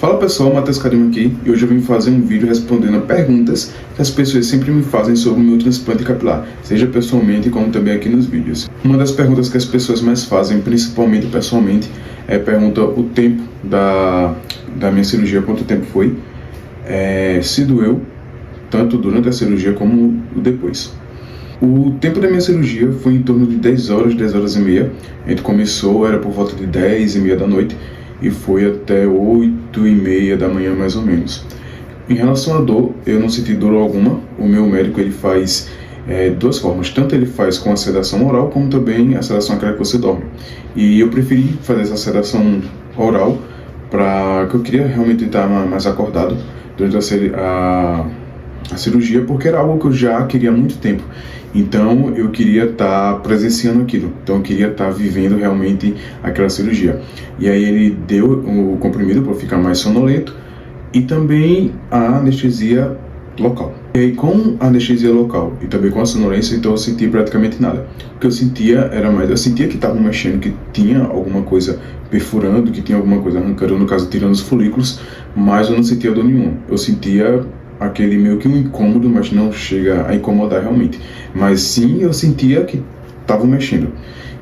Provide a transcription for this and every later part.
Fala pessoal, Matheus Carimo aqui e hoje eu vim fazer um vídeo respondendo a perguntas que as pessoas sempre me fazem sobre o meu transplante capilar, seja pessoalmente como também aqui nos vídeos. Uma das perguntas que as pessoas mais fazem, principalmente pessoalmente, pergunta o tempo da minha cirurgia, quanto tempo foi, se doeu, tanto durante a cirurgia como depois. O tempo da minha cirurgia foi em torno de 10 horas e meia. A gente começou, era por volta de 10 e meia da noite e foi até 8 e meia da manhã mais ou menos. Em relação à dor, eu não senti dor alguma. O meu médico ele faz duas formas, tanto ele faz com a sedação oral como também a sedação aquela que você dorme. E eu preferi fazer essa sedação oral que eu queria realmente estar mais acordado durante a cirurgia, porque era algo que eu já queria há muito tempo. Então eu queria estar presenciando aquilo, então eu queria estar vivendo realmente aquela cirurgia. E aí ele deu o comprimido para eu ficar mais sonolento e também a anestesia local. E aí com a anestesia local e também com a sonolência, então eu senti praticamente nada. O que eu sentia era mais, eu sentia que estava mexendo, que tinha alguma coisa perfurando, que tinha alguma coisa arrancando, no caso tirando os folículos, mas eu não sentia dor nenhuma. Eu sentia aquele meio que um incômodo, mas não chega a incomodar realmente. Mas sim, eu sentia que estava mexendo.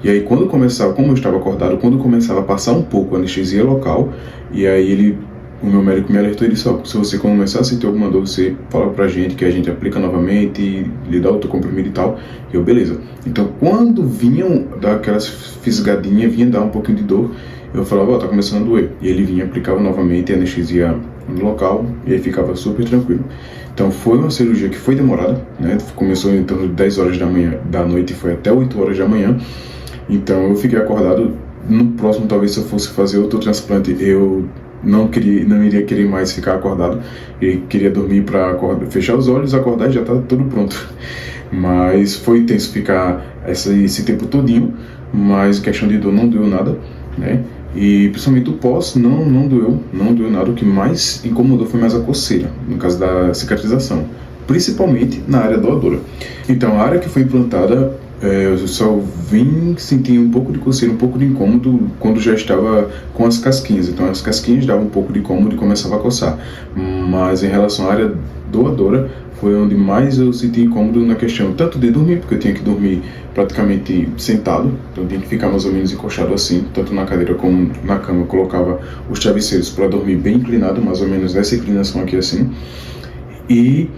E aí quando começava, como eu estava acordado, quando começava a passar um pouco a anestesia local, e aí o meu médico me alertou e disse, se você começar a sentir alguma dor, você fala pra gente que a gente aplica novamente e lhe dá outro comprimido e tal. E eu, beleza. Então quando vinham dar aquelas fisgadinhas, vinha dar um pouquinho de dor, eu falava, tá começando a doer. E ele vinha, aplicava novamente a anestesia no local e aí ficava super tranquilo. Então foi uma cirurgia que foi demorada, né? Começou em torno de 10 horas da noite e foi até 8 horas da manhã. Então eu fiquei acordado. No próximo, talvez se eu fosse fazer outro transplante, eu não iria querer mais ficar acordado. Eu queria dormir para fechar os olhos, acordar e já tá tudo pronto. Mas foi tenso ficar esse tempo todinho, mas questão de dor não deu nada, né? E principalmente o pós não doeu nada. O que mais incomodou foi mais a coceira, no caso da cicatrização, principalmente na área doadora. Então a área que foi implantada, eu só vim sentir um pouco de coceira, um pouco de incômodo quando já estava com as casquinhas. Então as casquinhas davam um pouco de incômodo e começava a coçar. Mas em relação à área doadora, foi onde mais eu senti incômodo na questão tanto de dormir, porque eu tinha que dormir praticamente sentado, então eu tinha que ficar mais ou menos encoxado assim, tanto na cadeira como na cama. Eu colocava os travesseiros para dormir bem inclinado, mais ou menos nessa inclinação aqui assim, e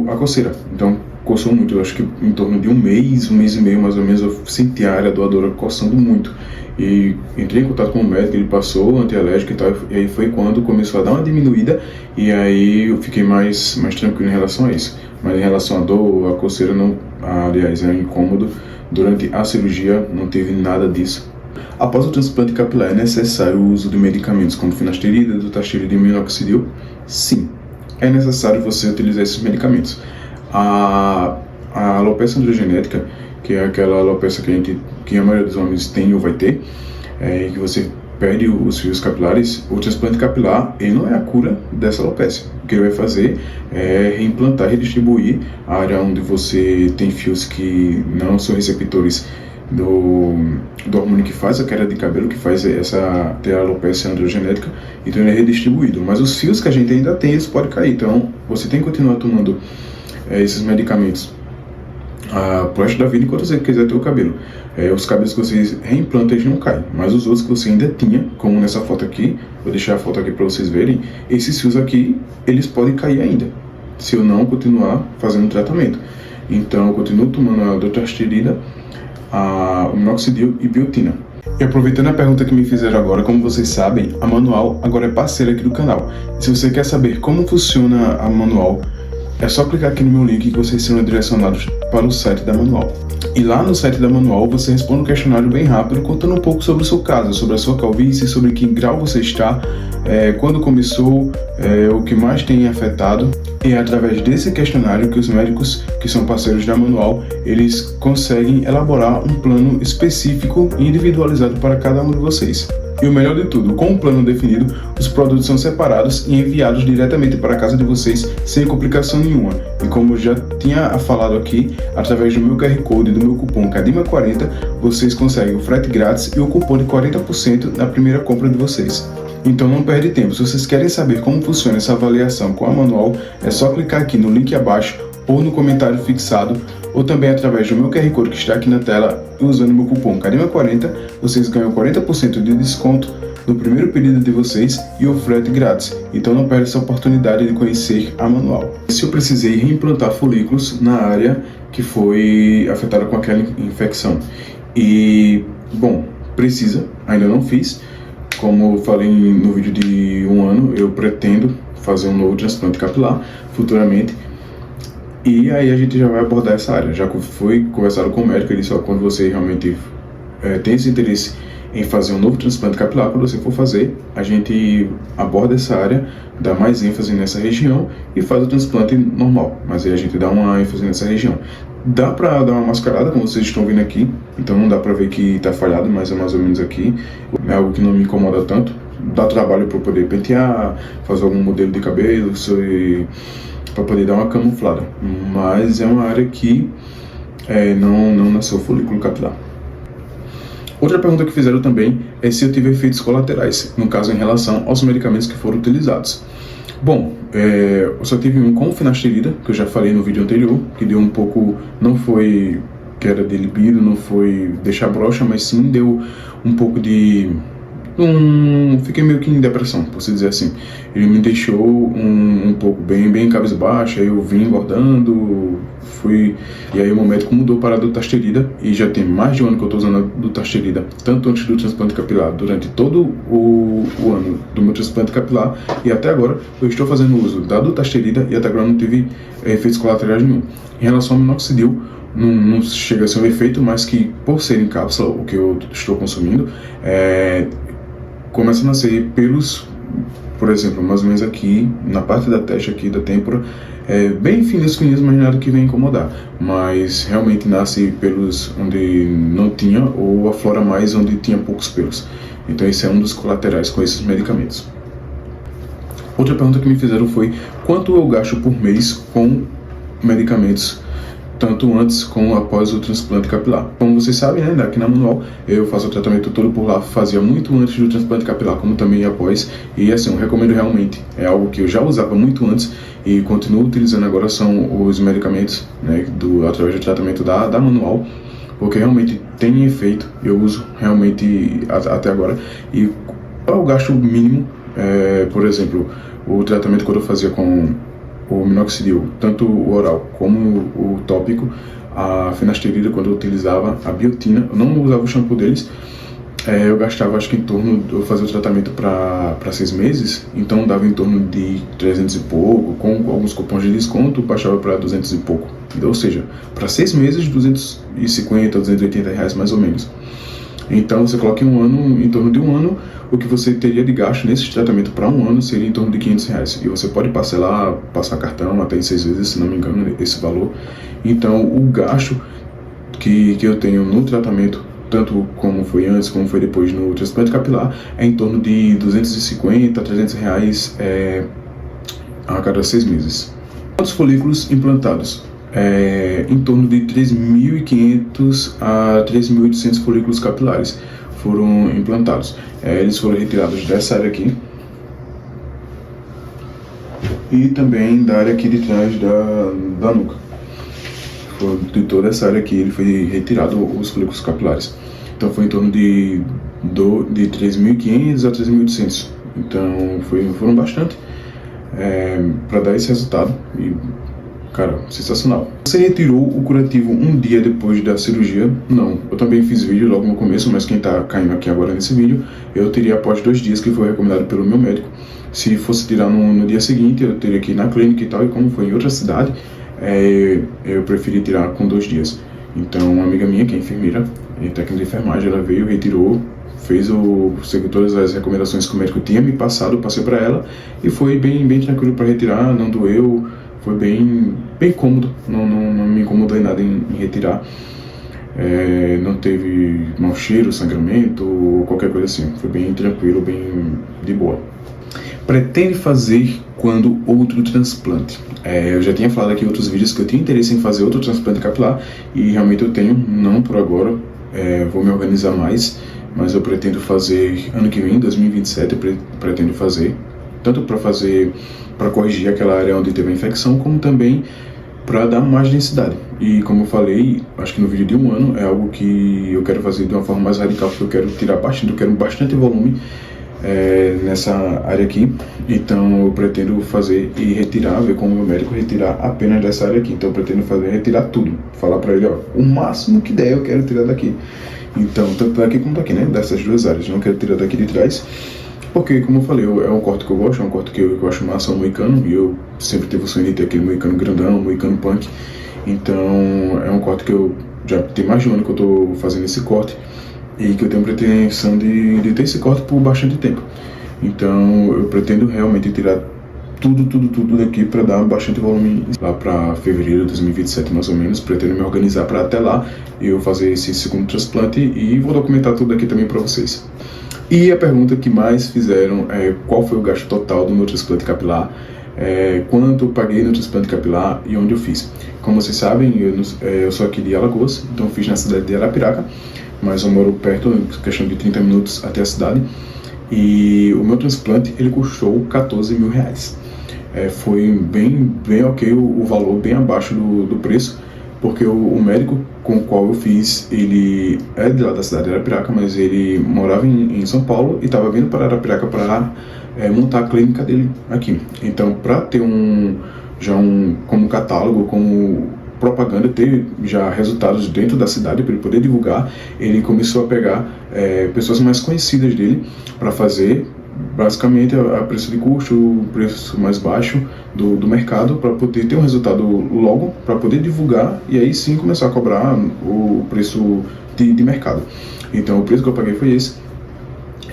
a coceira. Então coçou muito, eu acho que em torno de um mês e meio mais ou menos, eu senti a área doadora coçando muito. E entrei em contato com o médico, ele passou o antialérgico e tal, e aí foi quando começou a dar uma diminuída, e aí eu fiquei mais tranquilo em relação a isso. Mas em relação à dor, a coceira não, aliás, é um incômodo, durante a cirurgia não teve nada disso. Após o transplante capilar, é necessário o uso de medicamentos como finasterida, dutasterida e minoxidil? Sim, é necessário você utilizar esses medicamentos. A alopecia androgenética, que é aquela alopecia que a maioria dos homens tem ou vai ter, que você perde os fios capilares, o transplante capilar ele não é a cura dessa alopecia. O que ele vai fazer é reimplantar, redistribuir a área onde você tem fios que não são receptores do hormônio que faz a queda de cabelo, que faz ter a alopecia androgenética, então ele é redistribuído. Mas os fios que a gente ainda tem, eles podem cair, então você tem que continuar tomando esses medicamentos pro resto da vida enquanto você quiser ter o cabelo. Os cabelos que vocês reimplantam, eles não caem, mas os outros que você ainda tinha, como nessa foto aqui, vou deixar a foto aqui para vocês verem, esses fios aqui, eles podem cair ainda, se eu não continuar fazendo o tratamento. Então eu continuo tomando a dutasterida, o minoxidil e biotina. E aproveitando a pergunta que me fizeram agora, como vocês sabem, a Manual agora é parceira aqui do canal. E se você quer saber como funciona a Manual, é só clicar aqui no meu link que vocês serão direcionados para o site da Manual. E lá no site da Manual você responde um questionário bem rápido, contando um pouco sobre o seu caso, sobre a sua calvície, sobre que grau você está, quando começou, o que mais tem afetado. E é através desse questionário que os médicos que são parceiros da Manual, eles conseguem elaborar um plano específico e individualizado para cada um de vocês. E o melhor de tudo, com um plano definido, os produtos são separados e enviados diretamente para a casa de vocês sem complicação nenhuma. E como eu já tinha falado aqui, através do meu QR Code e do meu cupom CADIMA40, vocês conseguem o frete grátis e o cupom de 40% na primeira compra de vocês. Então não perde tempo, se vocês querem saber como funciona essa avaliação com a manual, é só clicar aqui no link abaixo ou no comentário fixado, ou também através do meu QR Code que está aqui na tela, usando o meu cupom CARIMA40, vocês ganham 40% de desconto no primeiro pedido de vocês e o frete grátis. Então não perde essa oportunidade de conhecer a manual. Se eu precisei reimplantar folículos na área que foi afetada com aquela infecção, e bom, precisa, ainda não fiz. Como eu falei no vídeo de 1 ano, eu pretendo fazer um novo transplante capilar futuramente. E aí a gente já vai abordar essa área. Já foi conversado com o médico, ele disse, ó, quando você realmente tem esse interesse em fazer um novo transplante capilar, quando você for fazer, a gente aborda essa área, dá mais ênfase nessa região e faz o transplante normal. Mas aí a gente dá uma ênfase nessa região. Dá pra dar uma mascarada, como vocês estão vendo aqui, então não dá pra ver que tá falhado, mas é mais ou menos aqui. É algo que não me incomoda tanto. Dá trabalho pra eu poder pentear, fazer algum modelo de cabelo, para poder dar uma camuflada, mas é uma área que não nasceu folículo capilar. Outra pergunta que fizeram também é se eu tive efeitos colaterais, no caso em relação aos medicamentos que foram utilizados. Bom, eu só tive um com finasterida, que eu já falei no vídeo anterior, que deu um pouco, não foi queda de libido, não foi deixar broxa, mas sim deu um pouco de... fiquei meio que em depressão, por se dizer assim. Ele me deixou um pouco bem cabisbaixo, aí eu vim engordando, e aí o meu médico mudou para a dutasterida, e já tem mais de um ano que eu estou usando a dutasterida, tanto antes do transplante capilar, durante todo o ano do meu transplante capilar, e até agora eu estou fazendo uso da dutasterida, e até agora não tive efeitos colaterais nenhum. Em relação ao minoxidil, não chega a ser um efeito, mas que por ser em cápsula, o que eu estou consumindo, começa a nascer pelos, por exemplo, mais ou menos aqui, na parte da testa aqui, da têmpora, bem fininhos, mas nada que venha incomodar. Mas realmente nasce pelos onde não tinha, ou aflora mais onde tinha poucos pelos. Então esse é um dos colaterais com esses medicamentos. Outra pergunta que me fizeram foi quanto eu gasto por mês com medicamentos, tanto antes como após o transplante capilar. Como vocês sabem, né, aqui na manual eu faço o tratamento todo por lá, fazia muito antes do transplante capilar, como também após, e assim, eu recomendo realmente, é algo que eu já usava muito antes e continuo utilizando agora, são os medicamentos, né, através do tratamento da manual, porque realmente tem efeito, eu uso realmente até agora, e o gasto mínimo, por exemplo, o tratamento que eu fazia com o minoxidil, tanto o oral como o tópico, a finasterida, quando eu utilizava a biotina, eu não usava o shampoo deles, eu gastava, acho que em torno, eu fazia o tratamento para 6 meses, então dava em torno de 300 e pouco, com alguns cupons de desconto, baixava para 200 e pouco, ou seja, para 6 meses, 250, 280 reais mais ou menos. Então você coloca em um ano, em torno de um ano, o que você teria de gasto nesse tratamento para um ano seria em torno de 500 reais. E você pode parcelar, passar cartão até em 6 vezes, se não me engano, esse valor. Então o gasto que eu tenho no tratamento, tanto como foi antes, como foi depois no transplante capilar, é em torno de 250 a 300 reais a cada 6 meses. Quantos folículos implantados? Em torno de 3.500 a 3.800 folículos capilares foram implantados. Eles foram retirados dessa área aqui e também da área aqui de trás da nuca. De toda essa área aqui ele foi retirado os folículos capilares. Então foi em torno de 3.500 a 3.800. Então foram bastante para dar esse resultado. E cara, sensacional. Você retirou o curativo um dia depois da cirurgia? Não, eu também fiz vídeo logo no começo, mas quem tá caindo aqui agora nesse vídeo, eu teria após 2 dias, que foi recomendado pelo meu médico. Se fosse tirar no dia seguinte, eu teria que ir na clínica e tal, e como foi em outra cidade, eu preferi tirar com 2 dias. Então, uma amiga minha, que é enfermeira, técnica de enfermagem, ela veio, retirou, seguiu todas as recomendações que o médico tinha me passado, eu passei para ela, e foi bem tranquilo para retirar, não doeu. Foi bem cômodo, não me incomodou em nada em retirar, não teve mau cheiro, sangramento ou qualquer coisa assim, foi bem tranquilo, bem de boa. Pretende fazer quando outro transplante? Eu já tinha falado aqui em outros vídeos que eu tinha interesse em fazer outro transplante capilar e realmente eu tenho, não por agora, vou me organizar mais, mas eu pretendo fazer ano que vem, 2027, pretendo fazer, tanto para corrigir aquela área onde teve a infecção, como também para dar mais densidade. E como eu falei, acho que no vídeo de 1 ano, é algo que eu quero fazer de uma forma mais radical, porque eu quero tirar bastante, eu quero bastante volume nessa área aqui. Então eu pretendo fazer e retirar, ver como o meu médico retirar apenas dessa área aqui. Então eu pretendo retirar tudo, falar para ele, ó, o máximo que der eu quero tirar daqui. Então, tanto daqui como daqui, né, dessas duas áreas, não quero tirar daqui de trás. Porque, como eu falei, é um corte que eu gosto, é um corte que eu acho massa, é um moicano, e eu sempre tive o sonho de ter aquele moicano grandão, moicano punk. Então, é um corte que eu já tem mais de um ano que eu tô fazendo esse corte, e que eu tenho pretensão de ter esse corte por bastante tempo. Então, eu pretendo realmente tirar tudo daqui para dar bastante volume lá para fevereiro de 2027, mais ou menos. Pretendo me organizar para até lá eu fazer esse segundo transplante, e vou documentar tudo aqui também para vocês. E a pergunta que mais fizeram é qual foi o gasto total do meu transplante capilar, quanto eu paguei no transplante capilar e onde eu fiz. Como vocês sabem, eu sou aqui de Alagoas, então eu fiz na cidade de Arapiraca, mas eu moro perto, questão de 30 minutos até a cidade, e o meu transplante ele custou 14 mil reais. Foi bem ok o valor, bem abaixo do preço, porque o médico com o qual eu fiz, ele é de lá da cidade de Arapiraca, mas ele morava em São Paulo e estava vindo para Arapiraca para montar a clínica dele aqui. Então, para ter como catálogo, como propaganda, ter já resultados dentro da cidade para ele poder divulgar, ele começou a pegar pessoas mais conhecidas dele para fazer basicamente a preço de custo, o preço mais baixo do mercado, para poder ter um resultado logo, para poder divulgar e aí sim começar a cobrar o preço de mercado. Então o preço que eu paguei foi esse.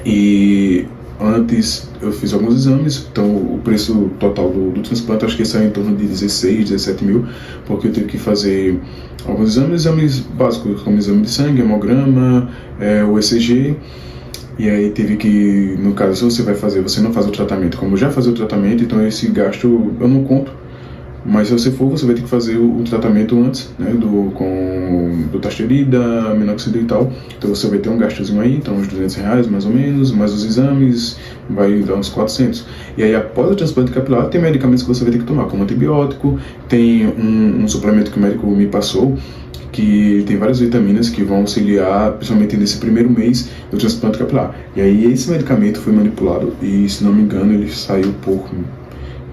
E antes eu fiz alguns exames, então o preço total do transplante acho que saiu em torno de 16, 17 mil, porque eu tive que fazer alguns exames básicos, como exame de sangue, hemograma, o ECG. E aí teve que, no caso, se você vai fazer, você não faz o tratamento, como já fazia o tratamento, então esse gasto eu não conto, mas se você for, você vai ter que fazer o tratamento antes, né, com dutasterida, minoxidil e tal, então você vai ter um gastozinho aí, então uns 200 reais mais ou menos, mais os exames, vai dar uns 400. E aí após o transplante capilar, tem medicamentos que você vai ter que tomar, como antibiótico, tem um suplemento que o médico me passou, que tem várias vitaminas que vão auxiliar, principalmente nesse primeiro mês do transplante capilar. E aí esse medicamento foi manipulado e, se não me engano, ele saiu por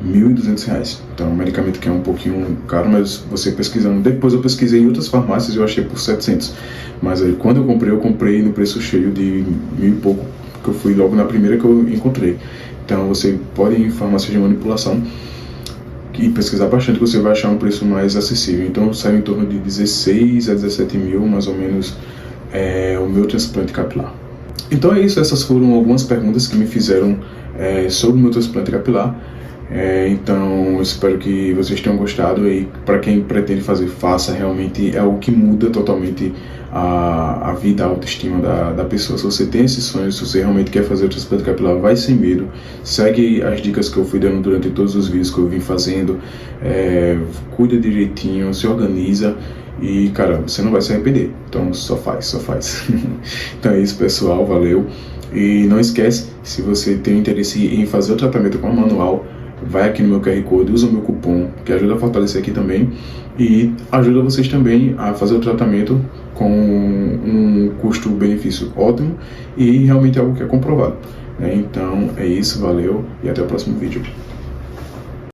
R$1.200. Então é um medicamento que é um pouquinho caro, mas você pesquisando, depois eu pesquisei em outras farmácias e eu achei por 700. Mas aí quando eu comprei no preço cheio de 1.000 e pouco, que eu fui logo na primeira que eu encontrei. Então você pode ir em farmácia de manipulação e pesquisar bastante, que você vai achar um preço mais acessível. Então saiu em torno de 16 a 17 mil, mais ou menos, o meu transplante capilar. Então é isso, essas foram algumas perguntas que me fizeram sobre o meu transplante capilar. Então espero que vocês tenham gostado, e para quem pretende fazer, faça. Realmente é algo que muda totalmente a vida, a autoestima da pessoa. Se você tem esse sonho, se você realmente quer fazer o transplante capilar, vai sem medo, segue as dicas que eu fui dando durante todos os vídeos que eu vim fazendo, cuida direitinho, se organiza e, cara, você não vai se arrepender. Então só faz. Então é isso, pessoal, valeu. E não esquece, se você tem interesse em fazer o tratamento com a manual, vai aqui no meu QR Code, usa o meu cupom, que ajuda a fortalecer aqui também, e ajuda vocês também a fazer o tratamento com um custo-benefício ótimo, e realmente é algo que é comprovado. Então é isso, valeu, e até o próximo vídeo.